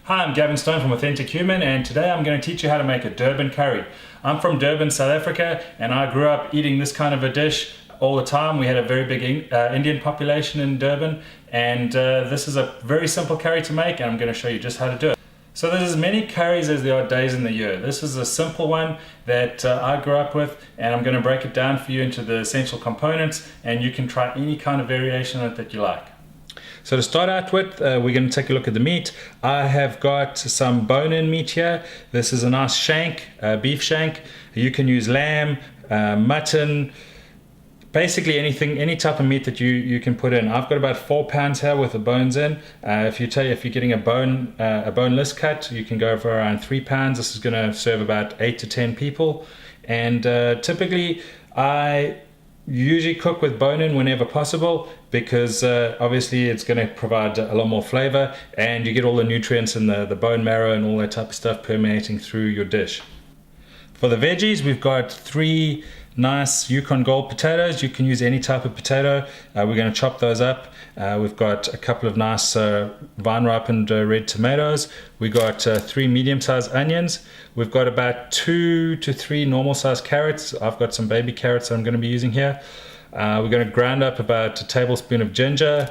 Hi, I'm Gavin Stone from Authentic Human, and today I'm going to teach you how to make a Durban curry. I'm from Durban, South Africa, and I grew up eating this kind of a dish all the time. We had a very big Indian population in Durban, and this is a very simple curry to make, and I'm going to show you just how to do it. So there's as many curries as there are days in the year. This is a simple one that I grew up with, and I'm going to break it down for you into the essential components, and you can try any kind of variation on it that you like. So to start out with, we're going to take a look at the meat. I have got some bone-in meat here. This is a nice shank, beef shank. You can use lamb, mutton, basically anything, any type of meat that you can put in. I've got about 4 pounds here with the bones in. If you're getting a boneless cut, you can go for around 3 pounds. This is going to serve about 8 to 10 people. And typically, I usually cook with bone-in whenever possible, because obviously it's going to provide a lot more flavor, and you get all the nutrients and the bone marrow and all that type of stuff permeating through your dish. For the veggies, we've got 3 nice Yukon Gold potatoes. You can use any type of potato. We're going to chop those up. We've got a couple of nice vine-ripened red tomatoes. We've got 3 medium-sized onions. We've got about 2 to 3 normal-sized carrots. I've got some baby carrots that I'm going to be using here. We're going to grind up about a tablespoon of ginger,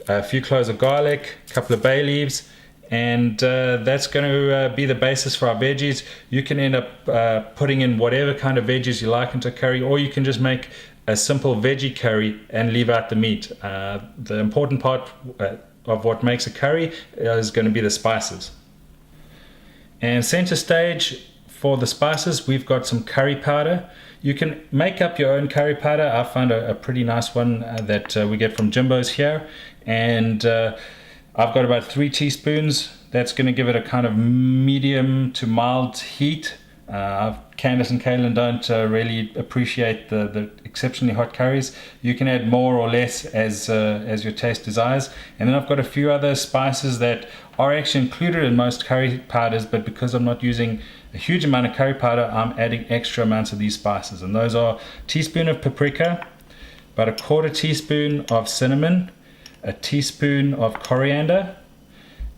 a few cloves of garlic, a couple of bay leaves, and that's going to be the basis for our veggies. You can end up putting in whatever kind of veggies you like into a curry, or you can just make a simple veggie curry and leave out the meat. The important part of what makes a curry is going to be the spices. And center stage for the spices, we've got some curry powder. You can make up your own curry powder. I found a pretty nice one that we get from Jimbo's here, and I've got about 3 teaspoons. That's going to give it a kind of medium to mild heat. Candace and Kaylin don't really appreciate the exceptionally hot curries. You can add more or less as your taste desires. And then I've got a few other spices that are actually included in most curry powders, but because I'm not using a huge amount of curry powder, I'm adding extra amounts of these spices. And those are a teaspoon of paprika, about a 1/4 teaspoon of cinnamon, a teaspoon of coriander,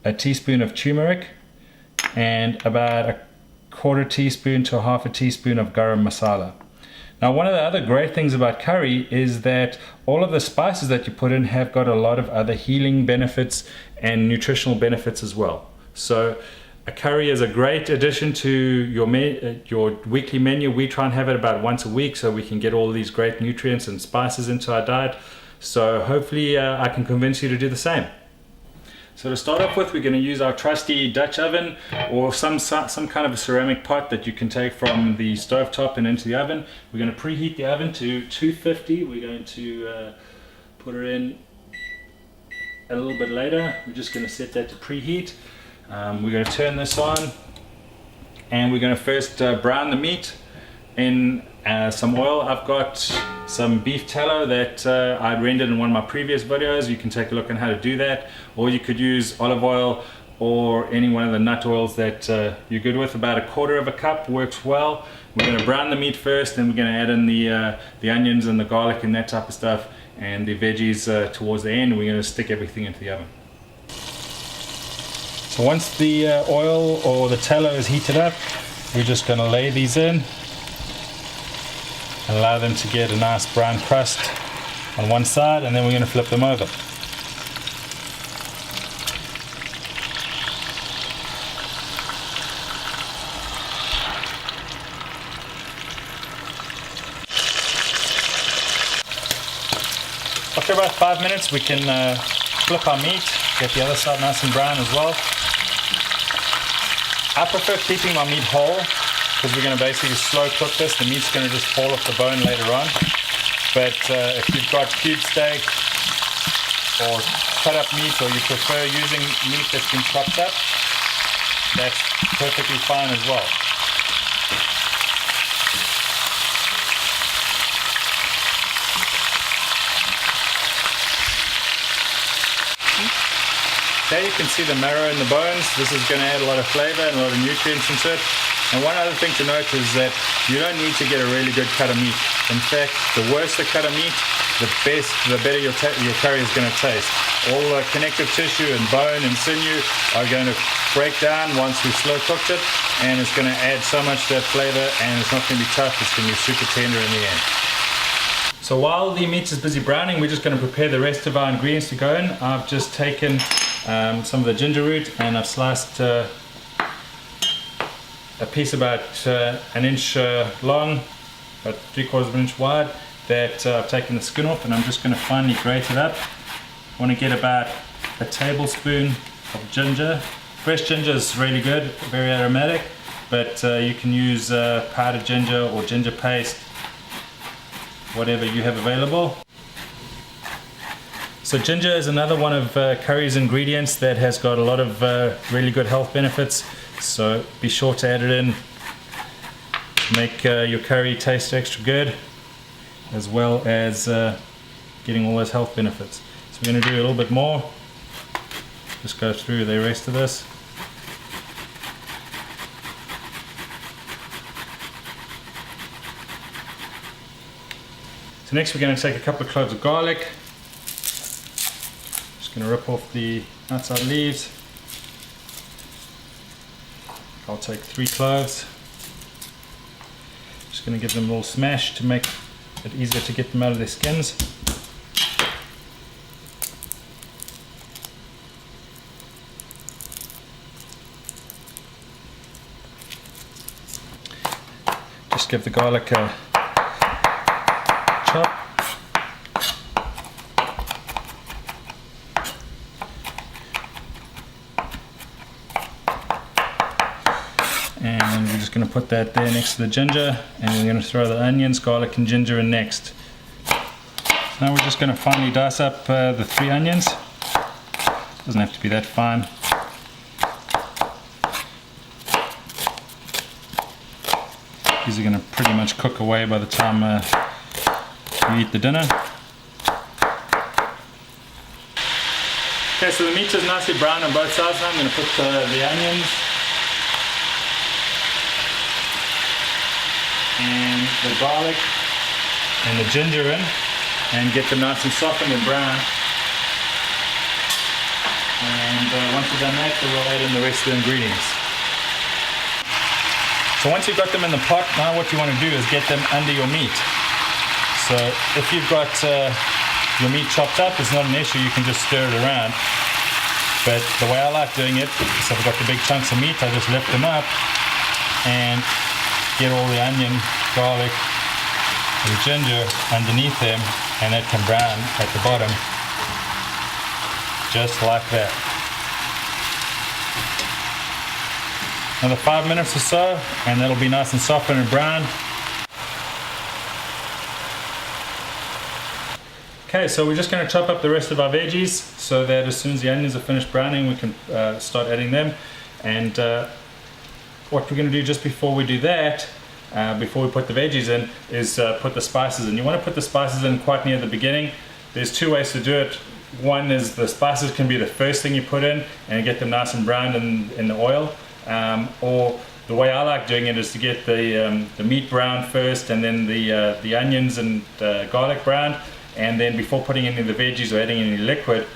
a teaspoon of turmeric, and about a 1/4 teaspoon to a 1/2 teaspoon of garam masala. Now, one of the other great things about curry is that all of the spices that you put in have got a lot of other healing benefits and nutritional benefits as well. So a curry is a great addition to your weekly menu. We try and have it about once a week so we can get all these great nutrients and spices into our diet. So hopefully I can convince you to do the same. So to start off with, we're going to use our trusty Dutch oven, or some kind of a ceramic pot that you can take from the stove top and into the oven. We're going to preheat the oven to 250. We're going to put it in a little bit later. We're just going to set that to preheat. We're going to turn this on, and we're going to first brown the meat in some oil. I've got some beef tallow that I rendered in one of my previous videos. You can take a look on how to do that, or you could use olive oil or any one of the nut oils that you're good with. About a 1/4 cup works well. We're going to brown the meat first, then we're going to add in the onions and the garlic and that type of stuff, and the veggies towards the end. We're going to stick everything into the oven. So once the oil or the tallow is heated up, we're just going to lay these in, allow them to get a nice brown crust on one side, and then we're going to flip them over. After about 5 minutes, we can flip our meat, get the other side nice and brown as well. I prefer keeping my meat whole, because we're going to basically slow cook this. The meat's going to just fall off the bone later on. But if you've got cube steak or cut up meat, or you prefer using meat that's been chopped up, that's perfectly fine as well. There you can see the marrow in the bones. This is going to add a lot of flavor and a lot of nutrients into it. And one other thing to note is that you don't need to get a really good cut of meat. In fact, the worse the cut of meat, the better your curry is going to taste. All the connective tissue and bone and sinew are going to break down once we've slow cooked it, and it's going to add so much to that flavor, and it's not going to be tough, it's going to be super tender in the end. So while the meat is busy browning, we're just going to prepare the rest of our ingredients to go in. I've just taken some of the ginger root, and I've sliced a piece about an inch long, about 3/4 of an inch wide, that I've taken the skin off, and I'm just going to finely grate it up. I want to get about a tablespoon of ginger. Fresh ginger is really good, very aromatic, but you can use powdered ginger or ginger paste, whatever you have available. So ginger is another one of curry's ingredients that has got a lot of really good health benefits, so be sure to add it in to make your curry taste extra good, as well as getting all those health benefits. So we're going to do a little bit more, just go through the rest of this. So next we're going to take a couple of cloves of garlic. Just going to rip off the outside leaves. I'll take 3 cloves. Just going to give them a little smash to make it easier to get them out of their skins. Just give the garlic a chop. And we're just going to put that there next to the ginger, and we're going to throw the onions, garlic and ginger in next. Now we're just going to finely dice up the 3 onions. Doesn't have to be that fine. These are going to pretty much cook away by the time you eat the dinner. Okay, so the meat is nicely brown on both sides now. I'm going to put the onions and the garlic and the ginger in and get them nice and softened and brown. And once we've done that, then we'll add in the rest of the ingredients. So once you've got them in the pot, now what you want to do is get them under your meat. So if you've got your meat chopped up, it's not an issue, you can just stir it around. But the way I like doing it, so if I've got the big chunks of meat, I just lift them up and get all the onion, garlic, and the ginger underneath them, and it can brown at the bottom, just like that. Another 5 minutes or so, and that'll be nice and softened and brown. Okay, so we're just going to chop up the rest of our veggies so that as soon as the onions are finished browning, we can start adding them. And what we're going to do just before we do that, before we put the veggies in, is put the spices in. You want to put the spices in quite near the beginning. There's 2 ways to do it. One is the spices can be the first thing you put in and get them nice and browned in the oil. Or the way I like doing it is to get the meat browned first, and then the onions and garlic browned, and then before putting any of the veggies or adding any liquid,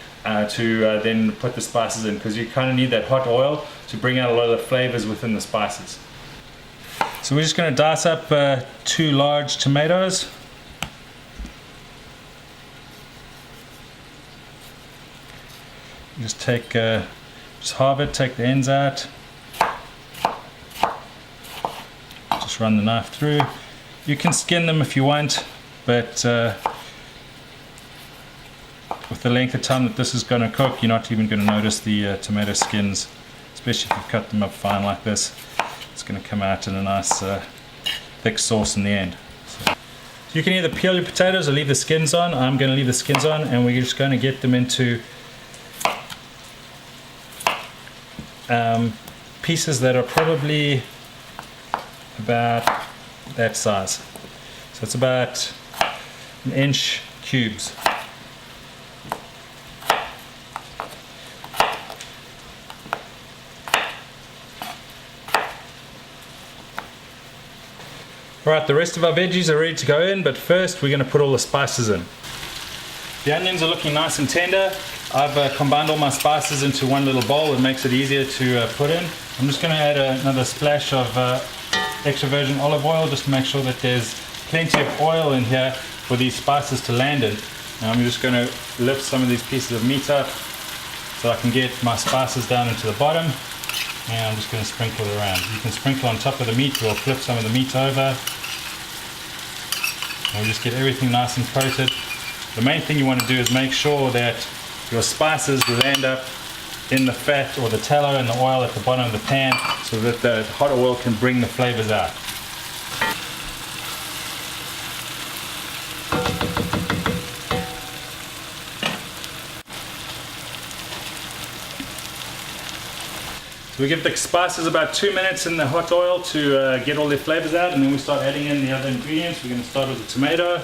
to then put the spices in, because you kind of need that hot oil to bring out a lot of the flavors within the spices. So we're just going to dice up 2 large tomatoes. Just take, just halve it, take the ends out. Just run the knife through. You can skin them if you want, but with the length of time that this is going to cook, you're not even going to notice the tomato skins, especially if you've cut them up fine like this. It's going to come out in a nice thick sauce in the end. So you can either peel your potatoes or leave the skins on. I'm going to leave the skins on, and we're just going to get them into pieces that are probably about that size. So it's about 1 inch cubes. Alright, the rest of our veggies are ready to go in, but first we're going to put all the spices in. The onions are looking nice and tender. I've combined all my spices into one little bowl. It makes it easier to put in. I'm just going to add another splash of extra virgin olive oil just to make sure that there's plenty of oil in here for these spices to land in. Now I'm just going to lift some of these pieces of meat up so I can get my spices down into the bottom, and I'm just going to sprinkle it around. You can sprinkle on top of the meat, we'll flip some of the meat over, and we just get everything nice and coated. The main thing you want to do is make sure that your spices land up in the fat or the tallow and the oil at the bottom of the pan so that the hot oil can bring the flavors out. So we give the spices about 2 minutes in the hot oil to get all their flavors out, and then we start adding in the other ingredients. We're going to start with the tomato.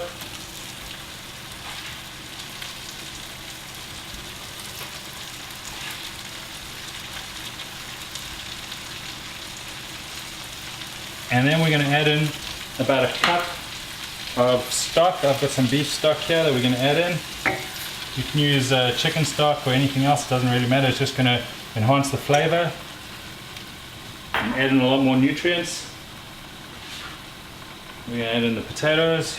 And then we're going to add in about a cup of stock. I've got some beef stock here that we're going to add in. You can use chicken stock or anything else, it doesn't really matter. It's just going to enhance the flavor and add in a lot more nutrients. We're going to add in the potatoes.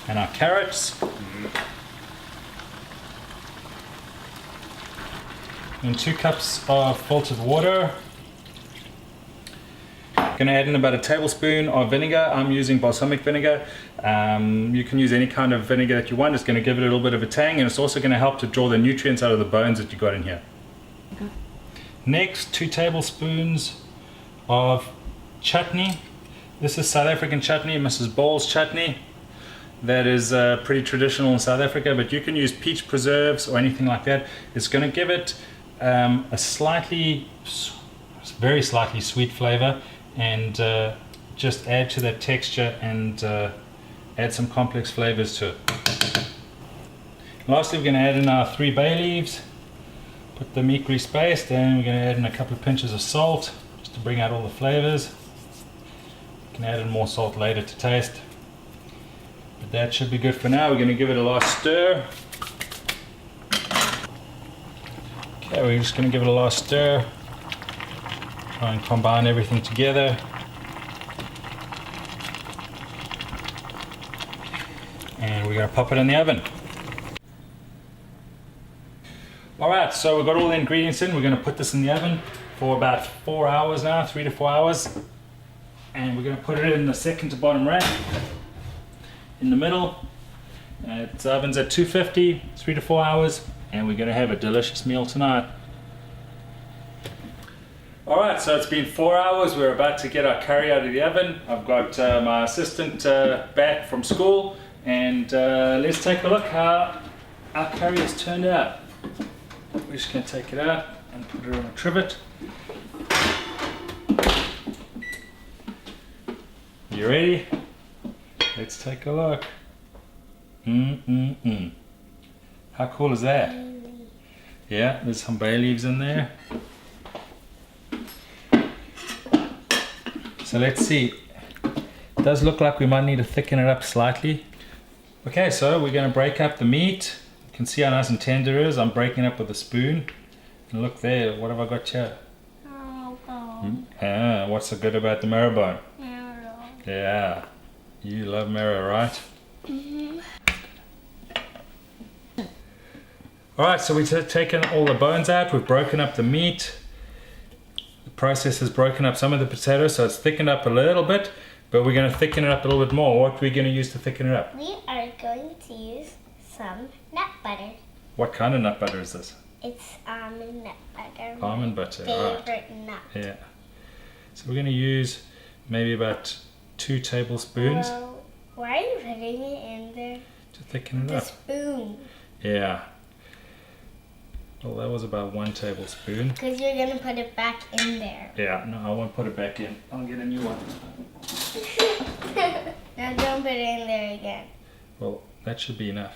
And our carrots. And 2 cups of filtered water. Going to add in about a tablespoon of vinegar. I'm using balsamic vinegar. You can use any kind of vinegar that you want. It's going to give it a little bit of a tang, and it's also going to help to draw the nutrients out of the bones that you got in here. Okay. Next, 2 tablespoons of chutney. This is South African chutney, Mrs. Ball's chutney. That is pretty traditional in South Africa, but you can use peach preserves or anything like that. It's going to give it a very slightly sweet flavor, and just add to that texture and add some complex flavors to it. Lastly, we're going to add in our 3 bay leaves, put them equally spaced, and we're going to add in a couple of pinches of salt just to bring out all the flavors. You can add in more salt later to taste, but that should be good for now. We're going to give it a last stir. Okay, we're just going to give it a last stir, try and combine everything together. And we're going to pop it in the oven. Alright, so we've got all the ingredients in. We're going to put this in the oven for about 4 hours now, 3 to 4 hours. And we're going to put it in the second to bottom rack in the middle. The oven's at 250, 3 to 4 hours. And we're going to have a delicious meal tonight. Alright, so it's been 4 hours. We're about to get our curry out of the oven. I've got my assistant back from school, and let's take a look how our curry has turned out. We're just going to take it out and put it on a trivet. You ready? Let's take a look. How cool is that? Yeah, there's some bay leaves in there. So let's see. It does look like we might need to thicken it up slightly. Okay, so we're going to break up the meat. You can see how nice and tender it is. I'm breaking it up with a spoon. And look there, what have I got here? Marrow. Ah, what's so good about the marrow bone? Marrow. Yeah, you love marrow, right? Mm-hmm. Alright, so we've taken all the bones out, we've broken up the meat. The process has broken up some of the potatoes, so it's thickened up a little bit, but we're going to thicken it up a little bit more. What are we going to use to thicken it up? We are going to use some nut butter. What kind of nut butter is this? It's almond nut butter. Almond butter, favorite right. nut. Yeah. So we're going to use maybe about 2 tablespoons. Well, why are you putting it in there? To thicken it the up. Spoon. Yeah. Well, that was about 1 tablespoon. Because you're going to put it back in there. Yeah, no, I won't put it back in. I'll get a new one. Now don't put it in there again. Well, that should be enough.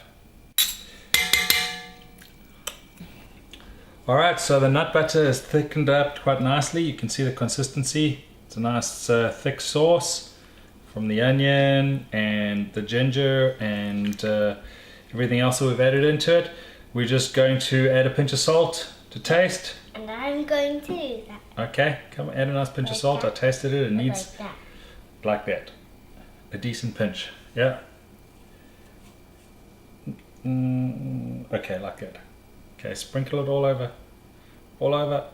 Alright, so the nut butter is thickened up quite nicely. You can see the consistency. It's a nice thick sauce from the onion and the ginger and everything else that we've added into it. We're just going to add a pinch of salt to taste. And I'm going to do that. Okay, come add a nice pinch of Like salt. that. I tasted it. It needs Like that. like that. A decent pinch. Yeah. Okay, like that. Okay, sprinkle it all over. All over.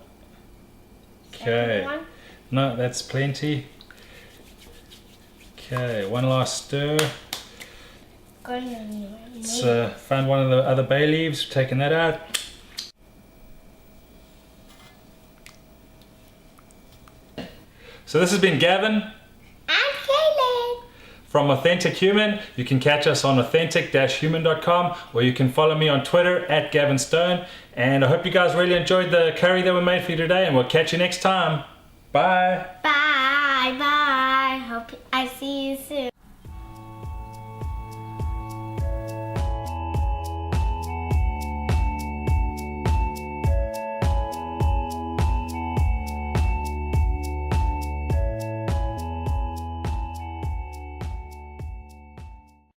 Okay. Second one. No, that's plenty. Okay, one last stir. Let's find one of the other bay leaves, taking that out. So this has been Gavin And Kaylin. from Authentic Human. You can catch us on authentic-human.com, or you can follow me on Twitter at Gavin Stone. And I hope you guys really enjoyed the curry that we made for you today, and we'll catch you next time. Bye. Bye. Bye. Hope I see you soon.